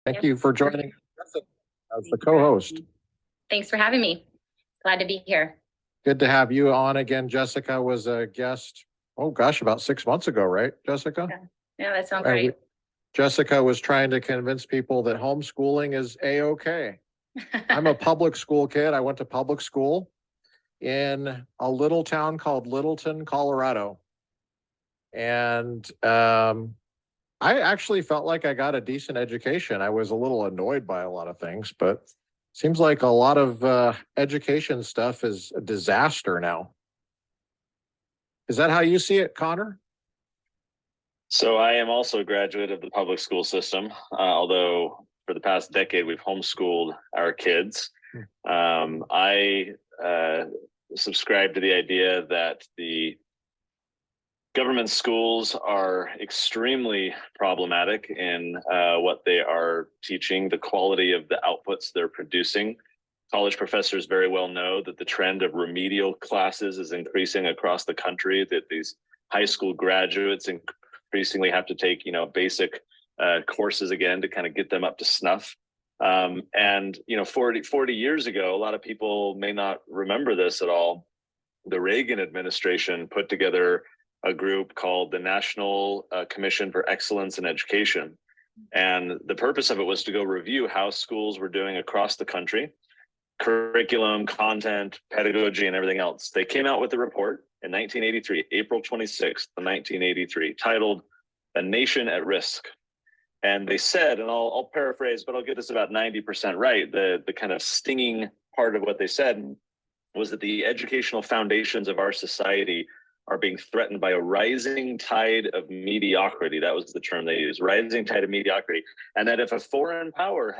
Thank you for joining us as the co-host. Thanks for having me. Glad to be here. Good to have you on again. Jessica was a guest, oh gosh, about 6 months ago, right, Jessica? Yeah, that sounds right. Jessica was trying to convince people that homeschooling is A-okay. I'm a public school kid. I went to public school in a little town called Littleton, Colorado. And I actually felt like I got a decent education. I was a little annoyed by a lot of things, but seems like a lot of education stuff is a disaster now. Is that how you see it, Connor? So I am also a graduate of the public school system, although for the past decade we've homeschooled our kids. I subscribe to the idea that the government schools are extremely problematic in what they are teaching, the quality of the outputs they're producing. College professors very well know that the trend of remedial classes is increasing across the country, that these high school graduates increasingly have to take, basic courses again to kind of get them up to snuff. And 40 years ago, a lot of people may not remember this at all. The Reagan administration put together a group called the National Commission for Excellence in Education. And the purpose of it was to go review how schools were doing across the country, curriculum, content, pedagogy, and everything else. They came out with a report in 1983, April 26th, 1983, titled "A Nation at Risk." And they said, and I'll paraphrase, but I'll get this about 90% right, the kind of stinging part of what they said was that the educational foundations of our society are being threatened by a rising tide of mediocrity. That was the term they used, rising tide of mediocrity. And that if a foreign power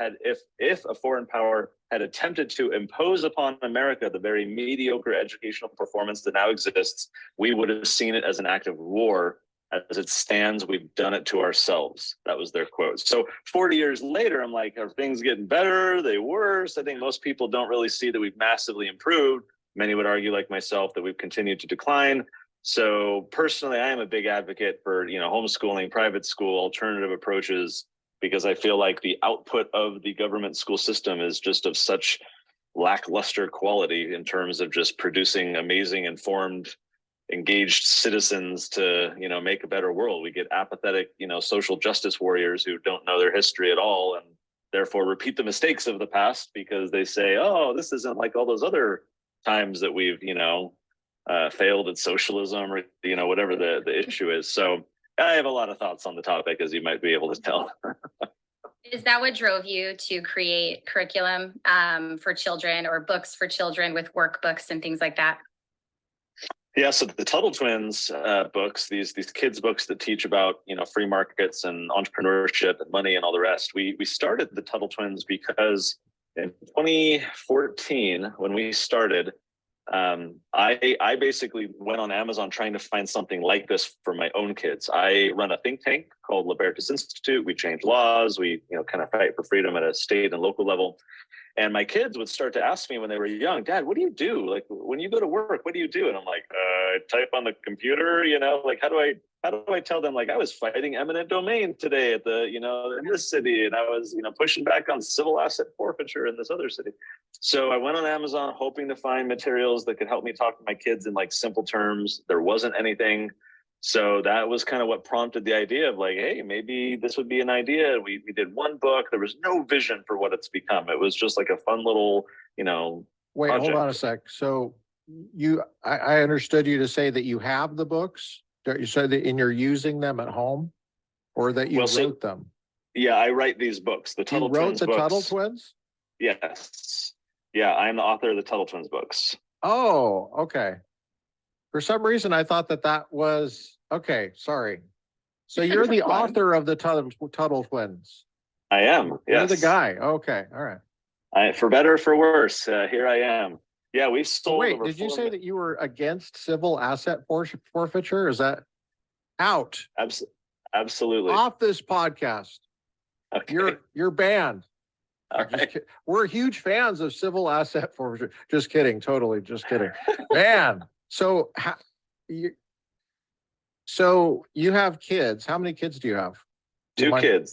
had attempted to impose upon America the very mediocre educational performance that now exists, we would have seen it as an act of war. As it stands, we've done it to ourselves. That was their quote. So 40 years later, I'm like, are things getting better? Are they worse? I think most people don't really see that we've massively improved. Many would argue, like myself, that we've continued to decline. So personally, I am a big advocate for, homeschooling, private school, alternative approaches, because I feel like the output of the government school system is just of such lackluster quality in terms of just producing amazing, informed, engaged citizens to, make a better world. We get apathetic, social justice warriors who don't know their history at all and therefore repeat the mistakes of the past because they say, oh, this isn't like all those other times that we've, failed at socialism or, whatever the issue is. So I have a lot of thoughts on the topic, as you might be able to tell. Is that what drove you to create curriculum for children or books for children with workbooks and things like that? Yeah, so the Tuttle Twins books, these kids books that teach about, free markets and entrepreneurship and money and all the rest. We started the Tuttle Twins because in 2014, when we started, I basically went on Amazon trying to find something like this for my own kids. I run a think tank called Libertas Institute. We change laws. We, kind of fight for freedom at a state and local level. And my kids would start to ask me when they were young, Dad, what do you do? Like when you go to work, what do you do? And I'm like, I type on the computer, like, how do I tell them, like, I was fighting eminent domain today at the, in this city, and I was, pushing back on civil asset forfeiture in this other city. So I went on Amazon hoping to find materials that could help me talk to my kids in like simple terms. There wasn't anything. So that was kind of what prompted the idea of like, hey, maybe this would be an idea. We did one book. There was no vision for what it's become. It was just like a fun little, Wait, project. Hold on a sec. So I understood you to say that you have the books. You said that and you're using them at home, or that you wrote them. Yeah, I write these books. The Tuttle Twins books. Tuttle Twins? Yes. Yeah, I'm the author of the Tuttle Twins books. Oh, okay. For some reason, I thought that was, okay, sorry. So you're the author of the Tuttle Twins. I am, yes. You're the guy. Okay, all right. For better or for worse, here I am. Yeah, we've sold. Wait, did you say that you were against civil asset forfeiture? Is that out? Absolutely. Off this podcast. Okay. You're banned. All right. We're huge fans of civil asset forfeiture. Just kidding. Totally. Just kidding. Man. So you have kids. How many kids do you have? Two kids.